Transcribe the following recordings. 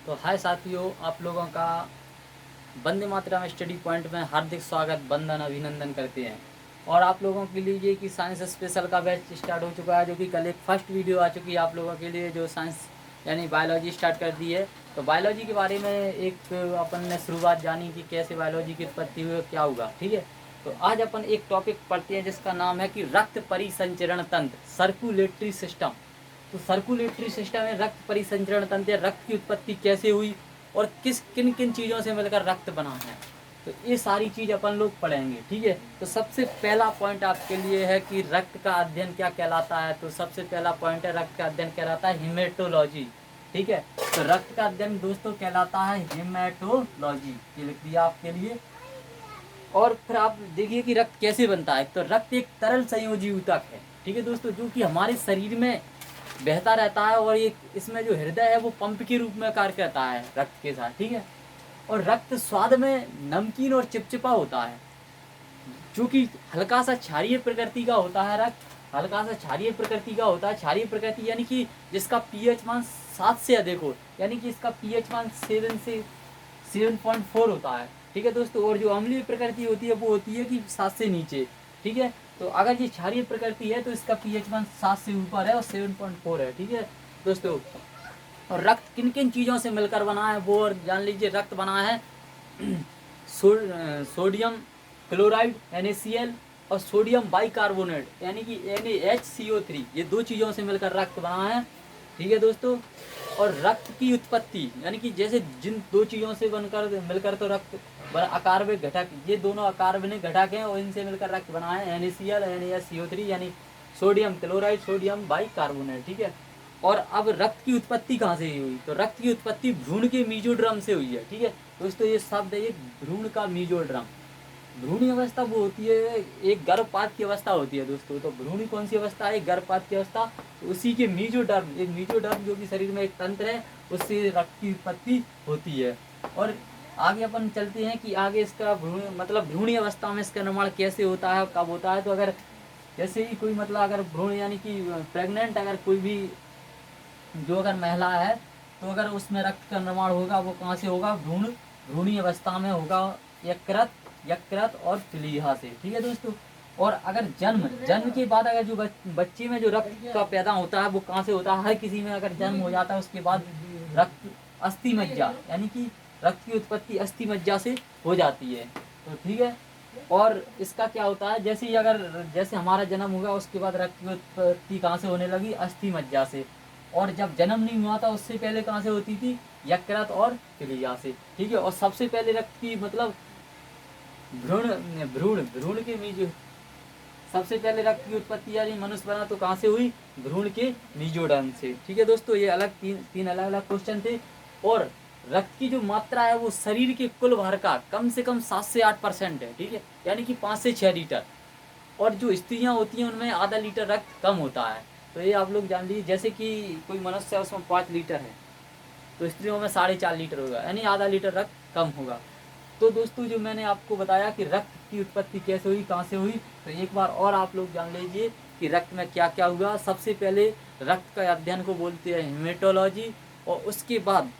तो हाय साथियों, आप लोगों का वंदे मातरम स्टडी पॉइंट में हार्दिक स्वागत, वंदन, अभिनंदन करते हैं। और आप लोगों के लिए ये कि साइंस स्पेशल का बैच स्टार्ट हो चुका है, जो कि कल एक फर्स्ट वीडियो आ चुकी है आप लोगों के लिए, जो साइंस यानी बायोलॉजी स्टार्ट कर दी है। तो बायोलॉजी के बारे में एक अपन ने शुरुआत जानी कि कैसे बायोलॉजी की उत्पत्ति हुई, क्या होगा। ठीक है, तो आज अपन एक टॉपिक पढ़ते हैं जिसका नाम है कि रक्त परिसंचरण तंत्र, सर्कुलेटरी सिस्टम। तो सर्कुलेटरी सिस्टम है रक्त परिसंचरण तंत्र, रक्त की उत्पत्ति कैसे हुई और किन किन चीज़ों से मिलकर रक्त बना है। तो ये सारी चीज़ अपन लोग पढ़ेंगे। ठीक है, तो सबसे पहला पॉइंट आपके लिए है कि रक्त का अध्ययन क्या कहलाता है। तो सबसे पहला पॉइंट है, रक्त का अध्ययन कहलाता है हेमेटोलॉजी। ठीक है, तो रक्त का अध्ययन दोस्तों कहलाता है हेमेटोलॉजी, ये लिख दिया आपके लिए। और फिर आप देखिए कि रक्त कैसे बनता है। तो रक्त एक तरल संयोजी ऊतक है, ठीक है दोस्तों, जो कि हमारे शरीर में बहता रहता है। और ये इसमें जो हृदय है वो पंप के रूप में कार्य करता है रक्त के साथ। ठीक है, और रक्त स्वाद में नमकीन और चिपचिपा होता है, जो कि हल्का सा क्षारीय प्रकृति का होता है। रक्त हल्का सा क्षारीय प्रकृति का होता है। क्षारीय प्रकृति यानी कि जिसका पीएच मान 7 से अधिक हो, यानी कि इसका पीएच मान 7 से 7.4 होता है। ठीक है दोस्तों, और जो अम्लीय प्रकृति होती है वो होती है कि 7 से नीचे। ठीक है, तो अगर ये क्षारीय प्रकृति है तो इसका पीएच मान 7 से ऊपर है और 7.4 है। ठीक है दोस्तों, और रक्त किन किन चीज़ों से मिलकर बना है वो और जान लीजिए। रक्त बना है सोडियम क्लोराइड NaCl और सोडियम बाइकार्बोनेट यानी कि NaHCO3, ये दो चीज़ों से मिलकर रक्त बना है। ठीक है दोस्तों, और रक्त की उत्पत्ति यानी कि जैसे जिन दो चीज़ों से बनकर मिलकर तो रक्त आकार में घटक, ये दोनों आकार में घटक हैं और इनसे मिलकर रक्त बना है NaCl NaHCO3 यानी सोडियम क्लोराइड सोडियम बाइकार्बोनेट। ठीक है, और अब रक्त की उत्पत्ति कहाँ से हुई। तो रक्त की उत्पत्ति भ्रूण के मीजोड्रम से हुई है। ठीक है दोस्तों, ये शब्द है एक भ्रूण का मीजोड्रम। भ्रूणी अवस्था वो होती है, एक गर्भपात की अवस्था होती है दोस्तों। तो भ्रूणी कौन सी अवस्था है, एक गर्भपात की अवस्था। तो उसी के मीजोडर्म, एक मीजोडर्म जो कि शरीर में एक तंत्र है, उससे रक्त की उत्पत्ति होती है। और आगे अपन चलते हैं कि आगे इसका भ्रूण मतलब भ्रूणी अवस्था में इसका निर्माण कैसे होता है, कब होता है। तो अगर जैसे ही कोई मतलब अगर भ्रूण यानी कि प्रेग्नेंट अगर कोई भी जो अगर महिला है, तो अगर उसमें रक्त का निर्माण होगा वो कहाँ से होगा, भ्रूणी अवस्था में होगा, यकृत और प्लीहा से। ठीक है दोस्तों, और अगर जन्म के बाद अगर जो बच्चे में जो रक्त का पैदा होता है वो कहाँ से होता है। हर किसी में अगर जन्म हो जाता है उसके बाद रक्त अस्थि मज्जा यानी कि रक्त की उत्पत्ति अस्थि मज्जा से हो जाती है। तो ठीक है, और इसका क्या होता है, जैसे ही अगर जैसे हमारा जन्म होगा उसके बाद रक्त की उत्पत्ति कहाँ से होने लगी, अस्थि मज्जा से। और जब जन्म नहीं हुआ था उससे पहले कहाँ से होती थी, यकृत और प्लीहा से। ठीक है, और सबसे पहले रक्त की मतलब भ्रूण भ्रूण भ्रूण के मीजो सबसे पहले रक्त की उत्पत्ति यानी मनुष्य बना तो कहाँ से हुई, भ्रूण के मीजोडर्म से। ठीक है दोस्तों, ये अलग तीन अलग अलग क्वेश्चन थे। और रक्त की जो मात्रा है वो शरीर के कुल भार का कम से कम 7 से 8% है। ठीक है, यानी कि 5 से 6 लीटर। और जो स्त्रियां होती हैं उनमें आधा लीटर रक्त कम होता है। तो ये आप लोग जान लीजिए, जैसे कि कोई मनुष्य है उसमें 5 लीटर है, तो स्त्रियों में 4.5 लीटर होगा, यानी आधा लीटर रक्त कम होगा। तो दोस्तों जो मैंने आपको बताया कि रक्त की उत्पत्ति कैसे हुई, कहाँ से हुई, तो एक बार और आप लोग जान लीजिए कि रक्त में क्या क्या हुआ। सबसे पहले रक्त का अध्ययन को बोलते हैं हेमेटोलॉजी, और उसके बाद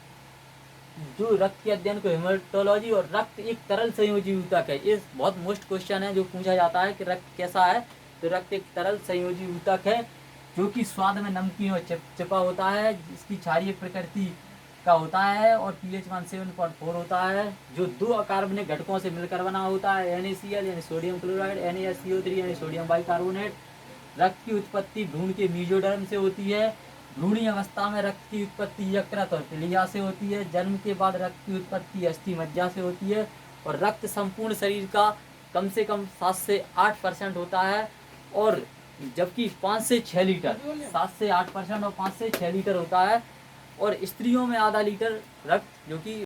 जो रक्त के अध्ययन को हेमेटोलॉजी। और रक्त एक तरल संयोजी ऊतक है, ये बहुत मोस्ट क्वेश्चन है जो पूछा जाता है कि रक्त कैसा है। तो रक्त एक तरल संयोजी ऊतक है जो कि स्वाद में नमकीन और चिपचिपा होता है, जिसकी क्षारीय प्रकृति का होता है और पीएच मान 7.4 होता है, जो दो अकार्बनिक घटकों से मिलकर बना होता है, NaCl यानी सोडियम क्लोराइड NaSCO3 यानी सोडियम बाइकार्बोनेट। रक्त की उत्पत्ति भ्रूण के मीजोडर्म से होती है। भ्रूणी अवस्था में रक्त की उत्पत्ति यकृत और प्लीहा से होती है। जन्म के बाद रक्त की उत्पत्ति अस्थि मज्जा से होती है। और रक्त संपूर्ण शरीर का कम से कम 7 से 8% होता है, और जबकि 5 से 6 लीटर, 7 से 8% और 5 से 6 लीटर होता है। और स्त्रियों में आधा लीटर रक्त जो कि